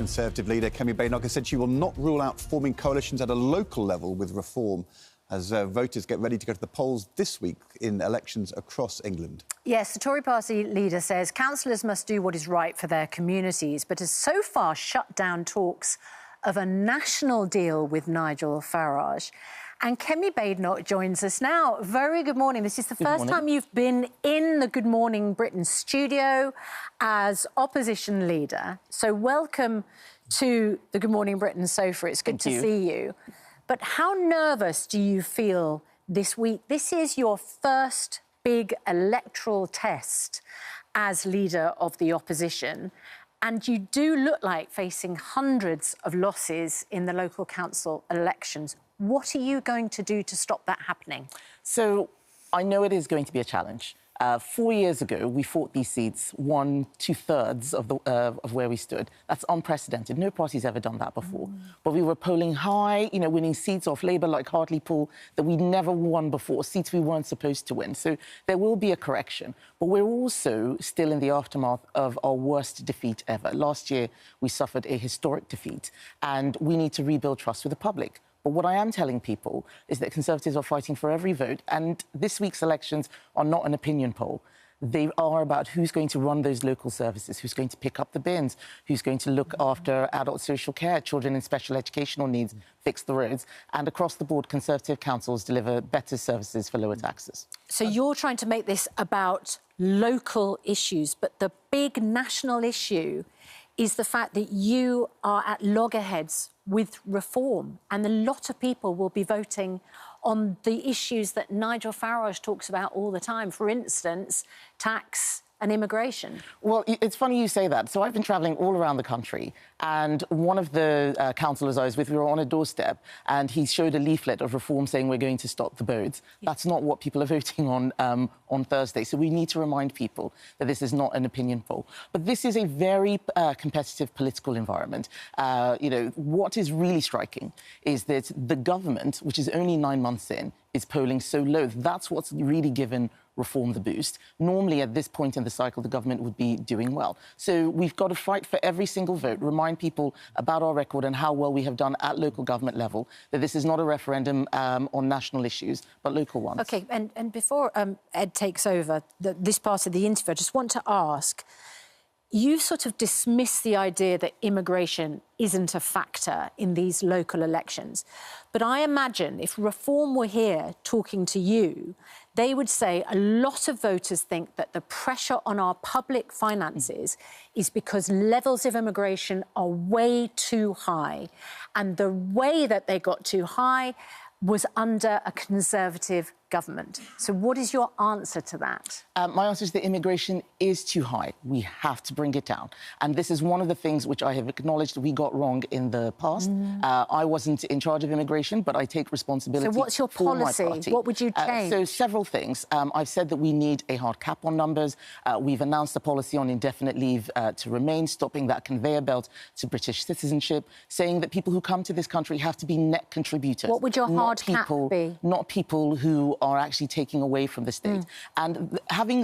Conservative leader Kemi Badenoch has said she will not rule out forming coalitions at a local level with Reform as voters get ready to go to the polls this week in elections across England. Yes, the Tory party leader says councillors must do what is right for their communities, but has so far shut down talks of a national deal with Nigel Farage. And Kemi Badenoch joins us now. Very good morning. This is the first time you've been in the Good Morning Britain studio as opposition leader. So welcome to the Good Morning Britain sofa. It's good to see you. But how nervous do you feel this week? This is your first big electoral test as leader of the opposition. And you do look like facing hundreds of losses in the local council elections. What are you going to do to stop that happening? So I know it is going to be a challenge. 4 years ago, we fought these seats, won 2/3 of where we stood. That's unprecedented. No party's ever done that before. But we were polling high, winning seats off Labour like Hartlepool that we'd never won before, seats we weren't supposed to win. So there will be a correction. But we're also still in the aftermath of our worst defeat ever. Last year, we suffered a historic defeat, and we need to rebuild trust with the public. But what I am telling people is that Conservatives are fighting for every vote, and this week's elections are not an opinion poll. They are about who's going to run those local services, who's going to pick up the bins, who's going to look after adult social care, children in special educational needs, fix the roads. And across the board, Conservative councils deliver better services for lower taxes. So you're trying to make this about local issues, but the big national issue is the fact that you are at loggerheads with Reform, and a lot of people will be voting on the issues that Nigel Farage talks about all the time. For instance, tax and immigration. Well, it's funny you say that. So I've been travelling all around the country, and one of the councillors I was with, we were on a doorstep, and he showed a leaflet of Reform saying we're going to stop the boats. That's not what people are voting on Thursday. So we need to remind people that this is not an opinion poll. But this is a very competitive political environment. What is really striking is that the government, which is only 9 months in, is polling so low. That's what's really given Reform the boost. Normally, at this point in the cycle, the government would be doing well. So we've got to fight for every single vote, remind people about our record and how well we have done at local government level, that this is not a referendum on national issues, but local ones. OK, and before Ed takes over this part of the interview, I just want to ask, you sort of dismiss the idea that immigration isn't a factor in these local elections. But I imagine if Reform were here talking to you, they would say a lot of voters think that the pressure on our public finances is because levels of immigration are way too high. And the way that they got too high was under a Conservative government. So what is your answer to that? My answer is that immigration is too high. We have to bring it down. And this is one of the things which I have acknowledged we got wrong in the past. I wasn't in charge of immigration, but I take responsibility. So what's your policy? What would you change? So several things. I've said that we need a hard cap on numbers. We've announced a policy on indefinite leave to remain, stopping that conveyor belt to British citizenship, saying that people who come to this country have to be net contributors. What would your hard cap be? Not people who are actually taking away from the state. And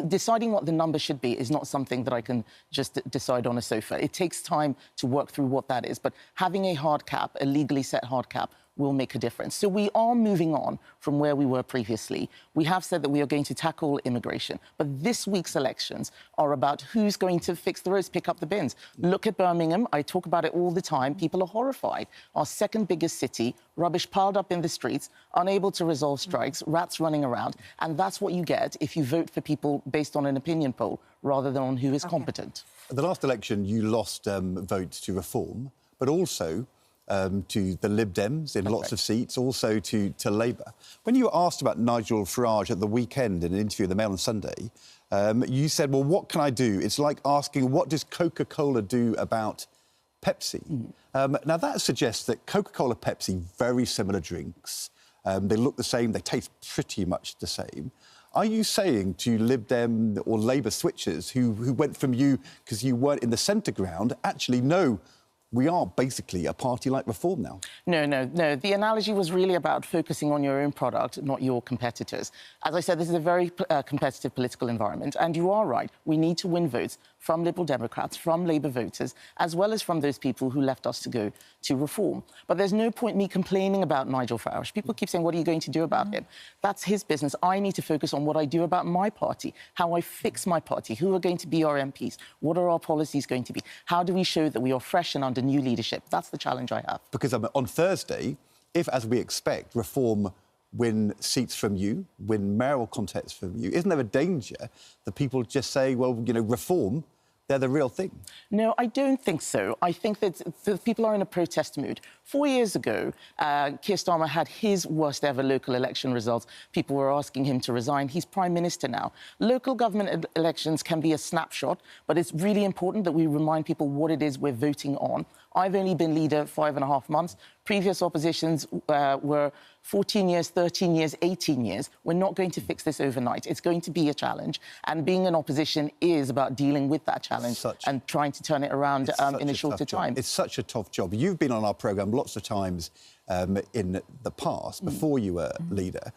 deciding what the number should be is not something that I can just decide on a sofa. It takes time to work through what that is. But having a hard cap, a legally set hard cap, will make a difference. So we are moving on from where we were previously. We have said that we are going to tackle immigration, but this week's elections are about who's going to fix the roads, pick up the bins. Look at Birmingham. I talk about it all the time. People are horrified. Our second biggest city, rubbish piled up in the streets, unable to resolve strikes, rats running around. And that's what you get if you vote for people based on an opinion poll rather than on who is competent. At the last election, you lost votes to Reform, but also to the Lib Dems in lots of seats, also to Labour. When you were asked about Nigel Farage at the weekend in an interview in the Mail on Sunday, you said, well, what can I do? It's like asking, what does Coca-Cola do about Pepsi? Now, that suggests that Coca-Cola, Pepsi, very similar drinks. They look the same, they taste pretty much the same. Are you saying to Lib Dem or Labour switchers who went from you because you weren't in the centre ground, actually, no, we are basically a party like Reform now? No. The analogy was really about focusing on your own product, not your competitors. As I said, this is a very competitive political environment, and you are right. We need to win votes, from Liberal Democrats, from Labour voters, as well as from those people who left us to go to reform. But there's no point me complaining about Nigel Farage. People keep saying, what are you going to do about him? That's his business. I need to focus on what I do about my party, how I fix my party, who are going to be our MPs, what are our policies going to be, how do we show that we are fresh and under new leadership? That's the challenge I have. Because on Thursday, if, as we expect, Reform win seats from you, win mayoral contests from you, isn't there a danger that people just say, well, you know, Reform, they're the real thing? No, I don't think so. I think that the people are in a protest mood. 4 years ago, Keir Starmer had his worst ever local election results. People were asking him to resign. He's Prime Minister now. Local government elections can be a snapshot, but it's really important that we remind people what it is we're voting on. I've only been leader 5.5 months. Previous oppositions were 14 years, 13 years, 18 years. We're not going to fix this overnight. It's going to be a challenge. And being an opposition is about dealing with that challenge and trying to turn it around in a shorter time. It's such a tough job. You've been on our programme lots of times in the past, before you were leader.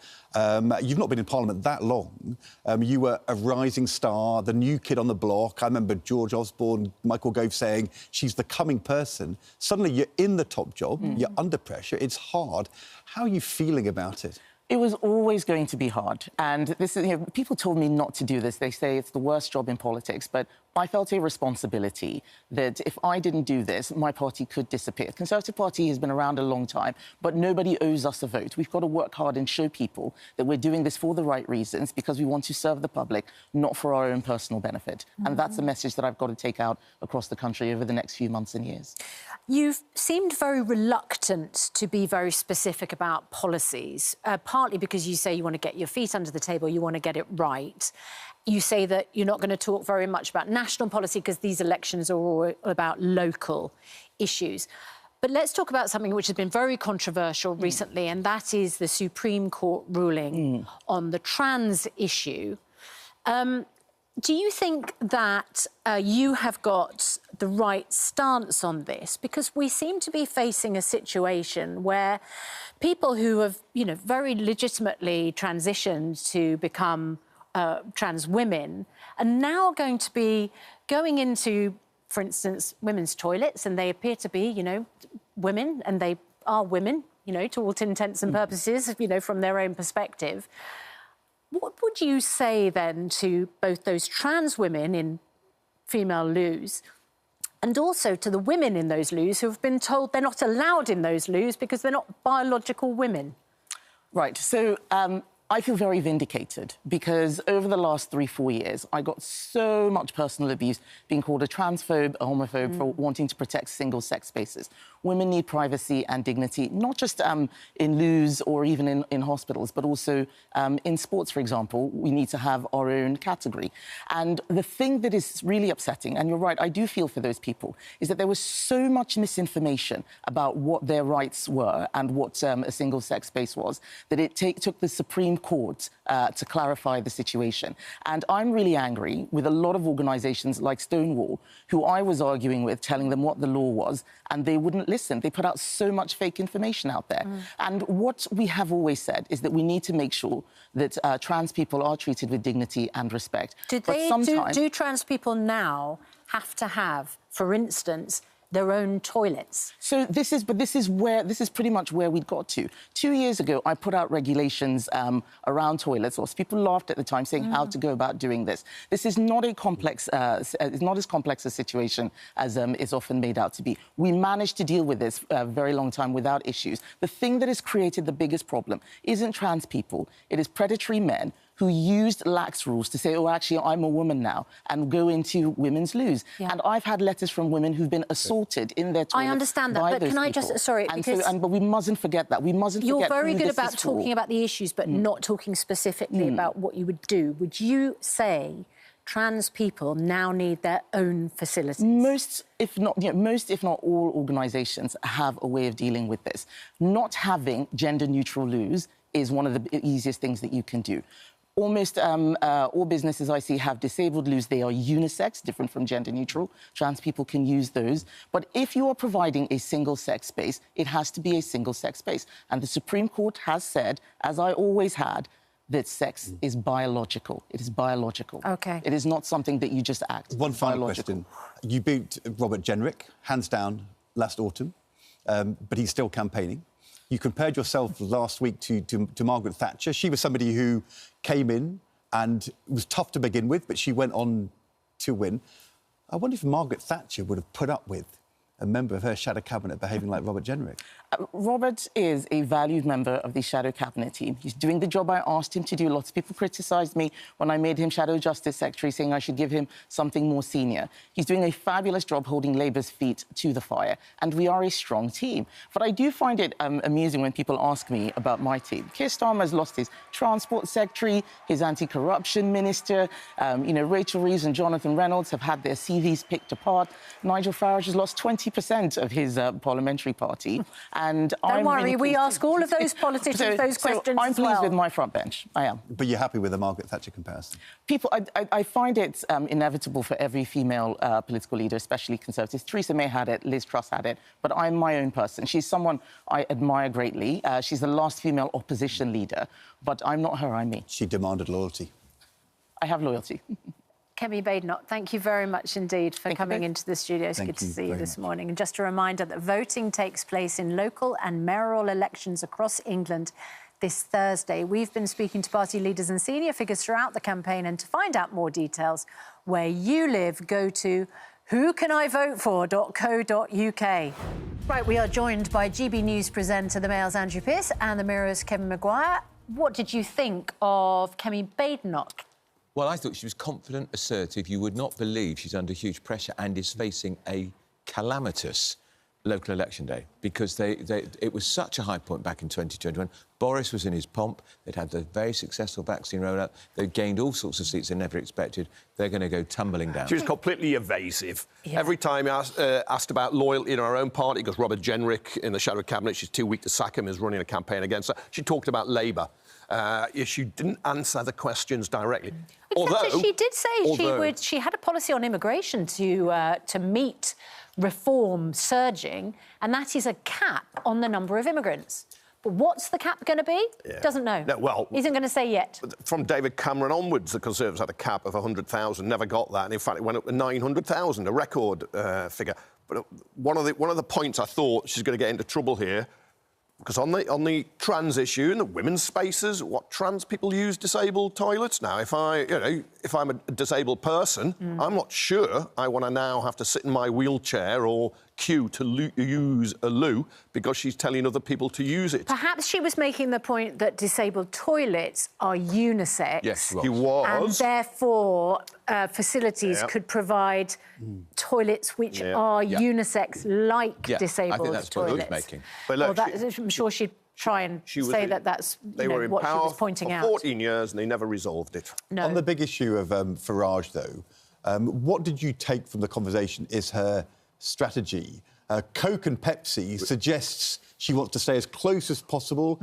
You've not been in Parliament that long. You were a rising star, the new kid on the block. I remember George Osborne, Michael Gove saying, she's the coming person. Suddenly you're in the top job, you're under pressure, it's hard. How are you feeling about it? It was always going to be hard. And this is, you know, people told me not to do this. They say it's the worst job in politics. But I felt a responsibility that if I didn't do this, my party could disappear. The Conservative Party has been around a long time, but nobody owes us a vote. We've got to work hard and show people that we're doing this for the right reasons, because we want to serve the public, not for our own personal benefit. And that's a message that I've got to take out across the country over the next few months and years. You've seemed very reluctant to be very specific about policies, partly because you say you want to get your feet under the table, you want to get it right. You say that you're not going to talk very much about national policy because these elections are all about local issues. But let's talk about something which has been very controversial recently, and that is the Supreme Court ruling on the trans issue. Do you think that you have got the right stance on this? Because we seem to be facing a situation where people who have, you know, very legitimately transitioned to become trans women are now going to be going into, for instance, women's toilets, and they appear to be, you know, women, and they are women, you know, to all intents and purposes, you know, from their own perspective. What would you say then to both those trans women in female loos and also to the women in those loos who have been told they're not allowed in those loos because they're not biological women? Right, so I feel very vindicated because over the last 3-4 years, I got so much personal abuse, being called a transphobe, a homophobe for wanting to protect single-sex spaces. Women need privacy and dignity, not just in loos or even in hospitals, but also in sports, for example. We need to have our own category. And the thing that is really upsetting, and you're right, I do feel for those people, is that there was so much misinformation about what their rights were and what a single-sex space was, that it took the Supreme Court to clarify the situation. And I'm really angry with a lot of organisations like Stonewall, who I was arguing with, telling them what the law was, and they wouldn't listen. They put out so much fake information out there. And what we have always said is that we need to make sure that trans people are treated with dignity and respect. Do trans people now have to have, for instance, their own toilets? So this is pretty much where we'd got to. 2 years ago, I put out regulations around toilets, or people laughed at the time, saying how to go about doing this. This is not a complex, it's not as complex a situation as it's often made out to be. We managed to deal with this a very long time without issues. The thing that has created the biggest problem isn't trans people, it is predatory men who used lax rules to say, oh, actually, I'm a woman now, and go into women's loos. Yeah. And I've had letters from women who've been assaulted in their toilets. I understand that, but can I just... Sorry, because... but we mustn't forget that. We mustn't forget... You're very good about talking about the issues, but not talking specifically about what you would do. Would you say trans people now need their own facilities? Most, if not all, organisations have a way of dealing with this. Not having gender-neutral loos is one of the easiest things that you can do. Almost all businesses I see have disabled loos. They are unisex, different from gender neutral. Trans people can use those. But if you are providing a single-sex space, it has to be a single-sex space. And the Supreme Court has said, as I always had, that sex is biological. It is biological. OK. It is not something that you just act. One final question. You beat Robert Jenrick, hands down, last autumn, but he's still campaigning. You compared yourself last week to Margaret Thatcher. She was somebody who came in and was tough to begin with, but she went on to win. I wonder if Margaret Thatcher would have put up with a member of her shadow cabinet behaving like Robert Jenrick. Robert is a valued member of the shadow cabinet team. He's doing the job I asked him to do. Lots of people criticised me when I made him shadow justice secretary, saying I should give him something more senior. He's doing a fabulous job holding Labour's feet to the fire, and we are a strong team. But I do find it amusing when people ask me about my team. Keir Starmer's lost his transport secretary, his anti-corruption minister. You know, Rachel Reeves and Jonathan Reynolds have had their CVs picked apart. Nigel Farage has lost 20% of his parliamentary party. And Don't worry, we ask all of those politicians those questions I'm as pleased well. with my front bench. I am. But you're happy with the Margaret Thatcher comparison? People, I find it inevitable for every female political leader, especially Conservatives. Theresa May had it, Liz Truss had it, but I'm my own person. She's someone I admire greatly. She's the last female opposition leader, but I'm not her, I'm me. She demanded loyalty. I have loyalty. Kemi Badenoch, thank you very much indeed for coming into the studio. It's good to see you this morning. And just a reminder that voting takes place in local and mayoral elections across England this Thursday. We've been speaking to party leaders and senior figures throughout the campaign, and to find out more details where you live, go to whocanivotefor.co.uk. Right, we are joined by GB News presenter, the Mail's Andrew Pearce, and the Mirror's Kevin Maguire. What did you think of Kemi Badenoch? Well, I thought she was confident, assertive. You would not believe she's under huge pressure and is facing a calamitous local election day, because it was such a high point back in 2021. Boris was in his pomp. They'd had the very successful vaccine rollout. They'd gained all sorts of seats they never expected. They're going to go tumbling down. She was completely evasive. Yeah. Every time asked about loyalty in her own party, because Robert Jenrick in the shadow cabinet, she's too weak to sack him, is running a campaign against her. She talked about Labour. She didn't answer the questions directly. Although she did say she had a policy on immigration to meet reform surging, and that is a cap on the number of immigrants. But what's the cap going to be? Yeah. Doesn't know. No, well, isn't going to say yet. From David Cameron onwards, the Conservatives had a cap of 100,000, never got that, and in fact it went up to 900,000, a record figure. But one of the points I thought she's going to get into trouble here, because on the trans issue and the women's spaces, what trans people use disabled toilets now? If I'm a disabled person, I'm not sure I want to now have to sit in my wheelchair or queue to use a loo because she's telling other people to use it. Perhaps she was making the point that disabled toilets are unisex. Yes, she was. And therefore, facilities could provide toilets which are unisex, like disabled I think that's toilets. What he was making. But look, I'm sure she'd try and say that's they were in what power she was pointing for out. 14 years and they never resolved it. No. On the big issue of Farage, though, what did you take from the conversation is her strategy? Coke and Pepsi suggests she wants to stay as close as possible.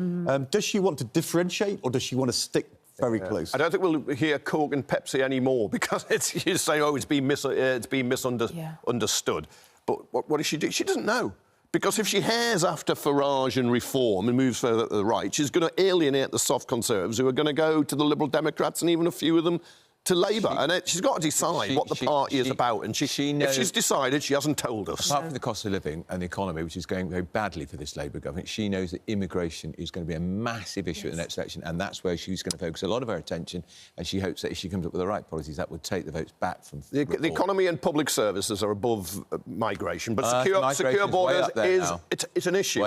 Does she want to differentiate, or does she want to stick very close? I don't think we'll hear Coke and Pepsi anymore, because you say, oh, it's been misunderstood. But what does she do? She doesn't know. Because if she hares after Farage and reform and moves further to the right, she's going to alienate the soft Conservatives, who are going to go to the Liberal Democrats and even a few of them to Labour. She's got to decide what the party is about. And she knows, if she's decided, she hasn't told us. Apart from the cost of living and the economy, which is going very badly for this Labour government, she knows that immigration is going to be a massive issue at the next election, and that's where she's going to focus a lot of her attention, and she hopes that if she comes up with the right policies, that would take the votes back from the economy and public services are above migration, but secure borders it's an issue,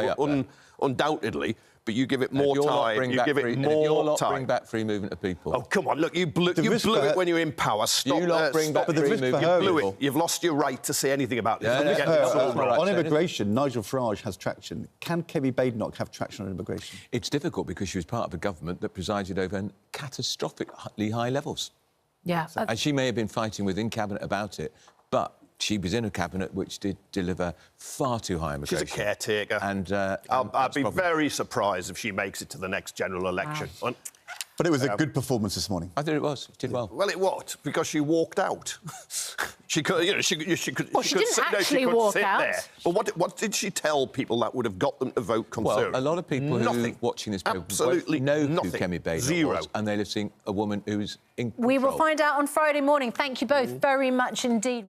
undoubtedly. But you give it more time. You give it more time. Bring back free movement of people. Oh, come on! Look, you blew it when you were in power. Stop. You lot bring back free movement of people. You've lost your right to say anything about this. On immigration, Nigel Farage has traction. Can Kemi Badenoch have traction on immigration? It's difficult because she was part of a government that presided over catastrophically high levels. Yeah. And she may have been fighting within Cabinet about it, but she was in a cabinet which did deliver far too high immigration. She's a caretaker. And I'd be very surprised if she makes it to the next general election. Wow. But it was a good performance this morning. I thought it was. Did well. Well, it what? Because she walked out. She could, you know, she could. Well, she didn't sit, actually no, she could walk sit out. there. But what did she tell people that would have got them to vote Conservative? Well, a lot of people who are watching this program Absolutely know nothing. who Kemi Badenoch Zero. was, and they've seen a woman who's in control. We will find out on Friday morning. Thank you both very much indeed.